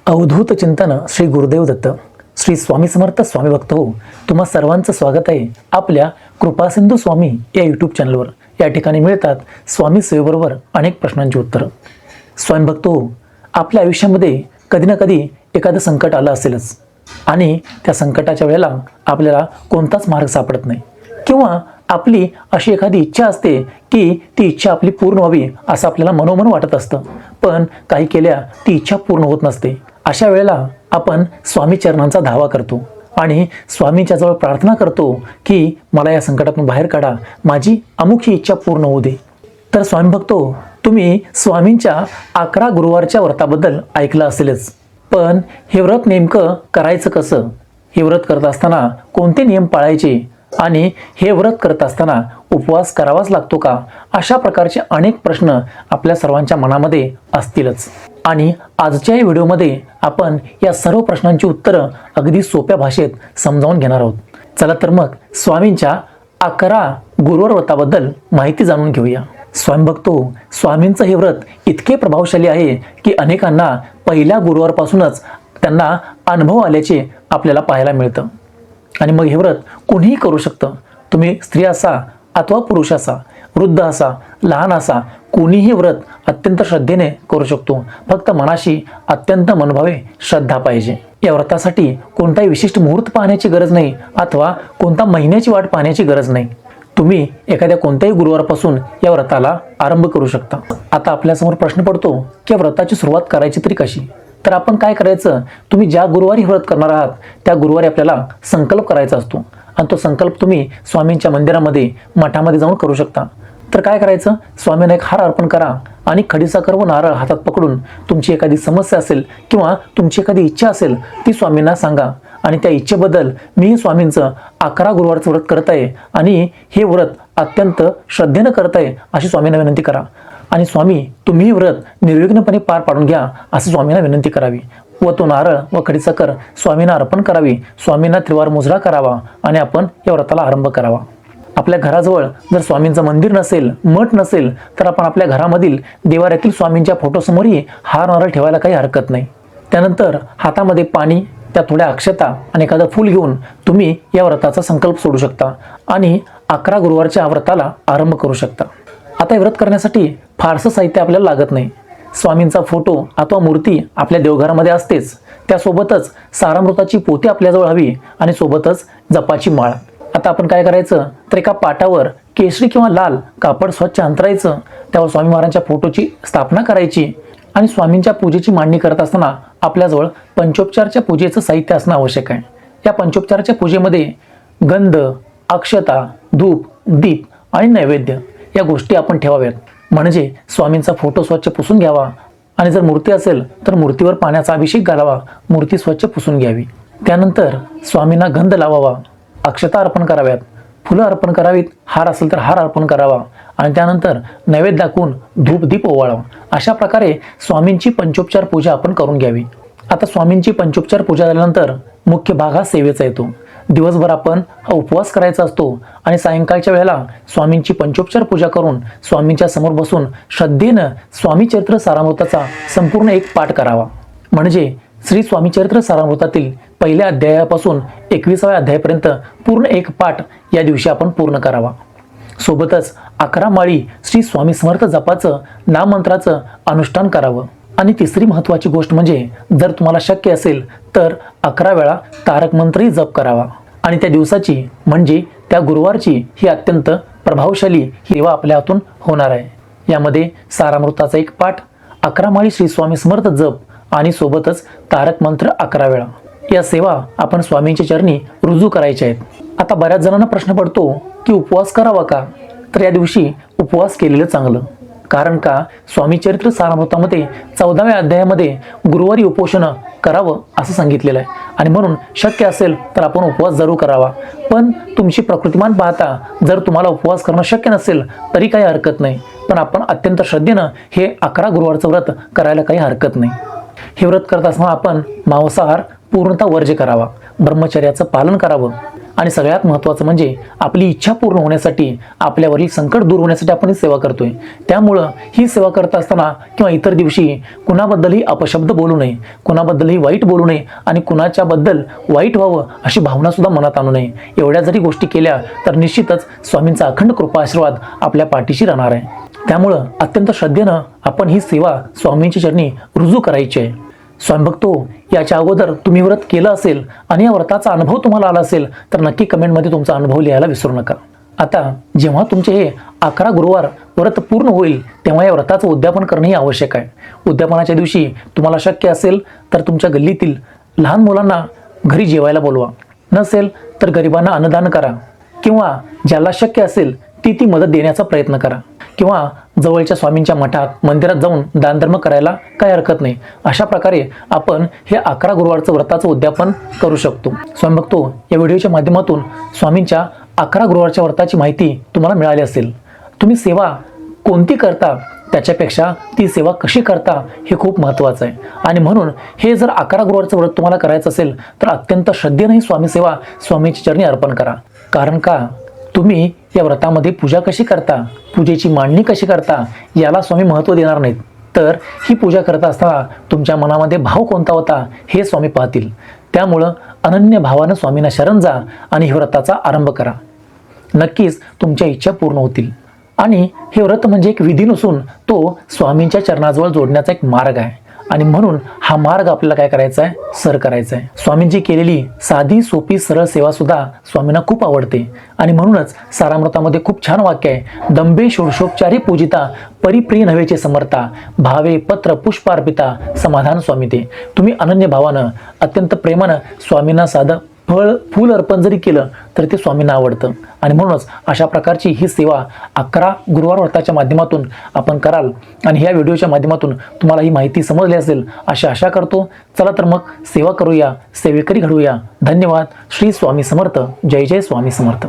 अवधूत चिंतन श्री गुरुदेव दत्त श्री स्वामी समर्थ स्वामी भक्त हो. तुम्हा सर्वांचं स्वागत आहे आपल्या कृपासिंधू स्वामी या यूट्यूब चॅनलवर. या ठिकाणी मिळतात स्वामी सेवेबरोबर अनेक प्रश्नांची उत्तरं. स्वामी भक्त हो, आपल्या आयुष्यामध्ये कधी ना कधी एखादं संकट आलं असेलच आणि त्या संकटाच्या वेळेला आपल्याला कोणताच मार्ग सापडत नाही, किंवा आपली अशी एखादी इच्छा असते की ती इच्छा आपली पूर्ण व्हावी असं आपल्याला मनोमन वाटत असतं, पण काही केल्या ती इच्छा पूर्ण होत नसते. अशा वेळेला आपण स्वामी चरणांचा धावा करतो आणि स्वामींच्या जवळ प्रार्थना करतो की मला या संकटातून बाहेर काढा, माझी अमुक ही इच्छा पूर्ण होऊ दे. तर स्वामी भक्तो, तुम्ही स्वामींच्या 11 गुरुवारच्या व्रताबद्दल ऐकलं असेलच, पण हे व्रत नेमकं करायचं कसं, हे व्रत करत असताना कोणते नियम पाळायचे आणि हे व्रत करत असताना उपवास करावाच लागतो का, अशा प्रकारचे अनेक प्रश्न आपल्या सर्वांच्या मनामध्ये असतीलच. आणि आजच्या या व्हिडिओमध्ये आपण या सर्व प्रश्नांची उत्तरं अगदी सोप्या भाषेत समजावून घेणार आहोत. चला तर मग स्वामींच्या 11 गुरुवार व्रताबद्दल माहिती जाणून घेऊया. स्वामी भक्तो, स्वामींचं हे व्रत इतके प्रभावशाली आहे की अनेकांना पहिल्या गुरुवारपासूनच त्यांना अनुभव आल्याचे आपल्याला पाहायला मिळतं. आणि मग हे व्रत कोणीही करू शकतं. तुम्ही स्त्री असा अथवा पुरुष असा, वृद्ध असा, लहान असा, कोणीही व्रत अत्यंत श्रद्धेने करू शकतो. फक्त मनाशी अत्यंत मनभावे श्रद्धा पाहिजे. या व्रतासाठी कोणताही विशिष्ट मुहूर्त पाहण्याची गरज नाही अथवा कोणता महिन्याची वाट पाहण्याची गरज नाही. तुम्ही एखाद्या कोणत्याही गुरुवारपासून या व्रताला आरंभ करू शकता. आता आपल्यासमोर प्रश्न पडतो की या व्रताची सुरुवात करायची तरी कशी. तर आपण काय करायचं, तुम्ही ज्या गुरुवारी व्रत करणार आहात त्या गुरुवारी आपल्याला संकल्प करायचा असतो आणि तो संकल्प तुम्ही स्वामींच्या मंदिरामध्ये, मठामध्ये जाऊन करू शकता. तर काय करायचं, स्वामींना एक हार अर्पण करा आणि खडीसाखर व नारळ हातात पकडून तुमची एखादी समस्या असेल किंवा तुमची एखादी इच्छा असेल ती स्वामींना सांगा आणि त्या इच्छेबद्दल मी स्वामींचं 11 गुरुवारचं व्रत करत आहे आणि हे व्रत अत्यंत श्रद्धेनं करत आहे अशी स्वामींना विनंती करा. आणि स्वामी तुम्ही व्रत निर्विघ्नपणे पार पाडून घ्या असं स्वामींना विनंती करावी व तो नारळ व खडीसाखर स्वामींना अर्पण करावी. स्वामींना त्रिवार मुजरा करावा आणि आपण या व्रताला आरंभ करावा. आपल्या घराजवळ जर स्वामींचं मंदिर नसेल, मठ नसेल, तर आपण आपल्या घरामधील देवाऱ्यातील स्वामींच्या फोटोसमोरही हार नारळ ठेवायला काही हरकत नाही. त्यानंतर हातामध्ये पाणी, त्या थोड्या अक्षता आणि एखादं फूल घेऊन तुम्ही या व्रताचा संकल्प सोडू शकता आणि 11 गुरुवारच्या व्रताला आरंभ करू शकता. आता हे व्रत करण्यासाठी फारसं साहित्य आपल्याला लागत नाही. स्वामींचा फोटो अथवा मूर्ती आपल्या देवघरामध्ये असतेच, त्यासोबतच सारामृताची पोथी आपल्याजवळ हवी आणि सोबतच जपाची माळ. आता आपण काय करायचं, तर एका पाटावर केशरी किंवा लाल कापड स्वच्छ अंतरायचं, त्यावर स्वामी महाराजांच्या फोटोची स्थापना करायची आणि स्वामींच्या पूजेची मांडणी करत असताना आपल्याजवळ पंचोपचारच्या पूजेचं साहित्य असणं आवश्यक आहे. या पंचोपचाराच्या पूजेमध्ये गंध, अक्षता, धूप, दीप आणि नैवेद्य या गोष्टी आपण ठेवाव्यात. म्हणजे स्वामींचा फोटो स्वच्छ पुसून घ्यावा आणि जर मूर्ती असेल तर मूर्तीवर पाण्याचा अभिषेक घालावा, मूर्ती स्वच्छ पुसून घ्यावी. त्यानंतर स्वामींना गंध लावावा, अक्षता अर्पण कराव्यात, फुलं अर्पण करावीत, हार असेल तर हार अर्पण करावा आणि त्यानंतर नैवेद्य दाखवून धूप दीप ओवाळावा. अशा प्रकारे स्वामींची पंचोपचार पूजा आपण करून घ्यावी. आता स्वामींची पंचोपचार पूजा झाल्यानंतर मुख्य भाग हा सेवेचा येतो. दिवसभर आपण हा उपवास करायचा असतो आणि सायंकाळच्या वेळेला स्वामींची पंचोपचार पूजा करून स्वामींच्या समोर बसून श्रद्धेनं स्वामी चरित्र सारामृताचा संपूर्ण एक पाठ करावा. म्हणजे श्री स्वामी चरित्र सारामृतातील पहिल्या अध्यायापासून 21व्या अध्यायापर्यंत पूर्ण एक पाठ या दिवशी आपण पूर्ण करावा. सोबतच 11 माळी श्री स्वामी समर्थ जपाचं नाममंत्राचं अनुष्ठान करावं. आणि तिसरी महत्त्वाची गोष्ट म्हणजे जर तुम्हाला शक्य असेल तर 11 वेळा तारक मंत्रही जप करावा. आणि त्या दिवसाची म्हणजे त्या गुरुवारची ही अत्यंत प्रभावशाली ही सेवा आपल्या हातून होणार आहे. यामध्ये सारामृताचा एक पाठ, 11 माळी श्री स्वामी समर्थ जप आणि सोबतच तारक मंत्र 11 वेळा या सेवा आपण स्वामींच्या चरणी रुजू करायच्या आहेत. आता बऱ्याच जणांना प्रश्न पडतो की उपवास करावा का. तर या दिवशी उपवास केलेलं चांगलं. कारण का, स्वामी चरित्र सारामृतामध्ये 14व्या अध्यायामध्ये गुरुवारी उपोषण करावं असं सांगितलेलं आहे आणि म्हणून शक्य असेल तर आपण उपवास जरूर करावा. पण तुमची प्रकृतिमान पाहता जर तुम्हाला उपवास करणं शक्य नसेल तरी काही हरकत नाही, पण आपण अत्यंत श्रद्धेनं हे 11 गुरुवारचं व्रत करायला काही हरकत नाही. हे व्रत करत असताना आपण मांसाहार पूर्णतः वर्ज्य करावा, ब्रह्मचर्याचं पालन करावं आणि सगळ्यात महत्त्वाचं म्हणजे आपली इच्छा पूर्ण होण्यासाठी, आपल्यावरील संकट दूर होण्यासाठी आपण ही सेवा करतोय. त्यामुळं ही सेवा करत असताना किंवा इतर दिवशी कुणाबद्दलही अपशब्द बोलू नये, कुणाबद्दलही वाईट बोलू नये आणि कुणाच्याबद्दल वाईट व्हावं अशी भावना सुद्धा मनात आणू नये. एवढ्या जरी गोष्टी केल्या तर निश्चितच स्वामींचा अखंड कृपा आशीर्वाद आपल्या पाठीशी राहणार आहे. त्यामुळं अत्यंत श्रद्धेनं आपण ही सेवा स्वामींच्या चरणी रुजू करायची आहे. स्वामीभक्तो, याच्या अगोदर तुम्ही व्रत केलं असेल आणि या व्रताचा अनुभव तुम्हाला आला असेल तर नक्की कमेंटमध्ये तुमचा अनुभव लिहायला विसरू नका. आता जेव्हा तुमचे हे 11 गुरुवार व्रत पूर्ण होईल तेव्हा या व्रताचं उद्यापन करणंही आवश्यक आहे. उद्यापनाच्या दिवशी तुम्हाला शक्य असेल तर तुमच्या गल्लीतील लहान मुलांना घरी जेवायला बोलवा, नसेल तर गरिबांना अन्नदान करा किंवा ज्याला शक्य असेल ती मदत देण्याचा प्रयत्न करा किंवा जवळच्या स्वामींच्या मठात मंदिरात जाऊन दानधर्म करायला काही हरकत नाही. अशा प्रकारे आपण हे 11 गुरुवारचं व्रताचं उद्यापन करू शकतो. स्वामीभक्तो, या व्हिडिओच्या माध्यमातून स्वामींच्या 11 गुरुवारच्या व्रताची माहिती तुम्हाला मिळाली असेल. तुम्ही सेवा कोणती करता त्याच्यापेक्षा ती सेवा कशी करता हे खूप महत्त्वाचं आहे. आणि म्हणून हे जर 11 गुरुवारचं व्रत तुम्हाला करायचं असेल तर अत्यंत श्रद्धेने ही स्वामी सेवा स्वामींच्या चरणी अर्पण करा. कारण का, तुम्ही या व्रतामध्ये पूजा कशी करता, पूजेची मांडणी कशी करता याला स्वामी महत्त्व देणार नाहीत, तर ही पूजा करत असताना तुमच्या मनामध्ये भाव कोणता होता हे स्वामी पाहतील. त्यामुळं अनन्य भावानं स्वामींना शरण जा आणि हे व्रताचा आरंभ करा. नक्कीच तुमच्या इच्छा पूर्ण होतील. आणि हे व्रत म्हणजे एक विधी नसून तो स्वामींच्या चरणाजवळ जोडण्याचा एक मार्ग आहे. आणि म्हणून हा मार्ग आपल्याला काय करायचा आहे, सर करायचा आहे. स्वामींची केलेली साधी सोपी सरळ सेवा सुद्धा स्वामींना खूप आवडते. आणि म्हणूनच सारामृतामध्ये खूप छान वाक्य आहे, दंबे षोडशोपचारी पूजिता परिप्रिय नव्हेचे समर्था भावे पत्र पुष्पार्पिता समाधान स्वामी ते. तुम्ही अनन्य भावानं अत्यंत प्रेमानं स्वामींना साधं फूल अर्पण जरी केलं तर ते स्वामींना आवडतं. आणि म्हणूनच अशा प्रकारची ही सेवा 11 गुरुवार व्रताच्या माध्यमातून आपण कराल. आणि ह्या व्हिडिओच्या माध्यमातून तुम्हाला ही माहिती समजली असेल अशी आशा करतो. चला तर मग सेवा करूया, सेवेकरी घडूया. धन्यवाद. श्री स्वामी समर्थ. जय जय स्वामी समर्थ.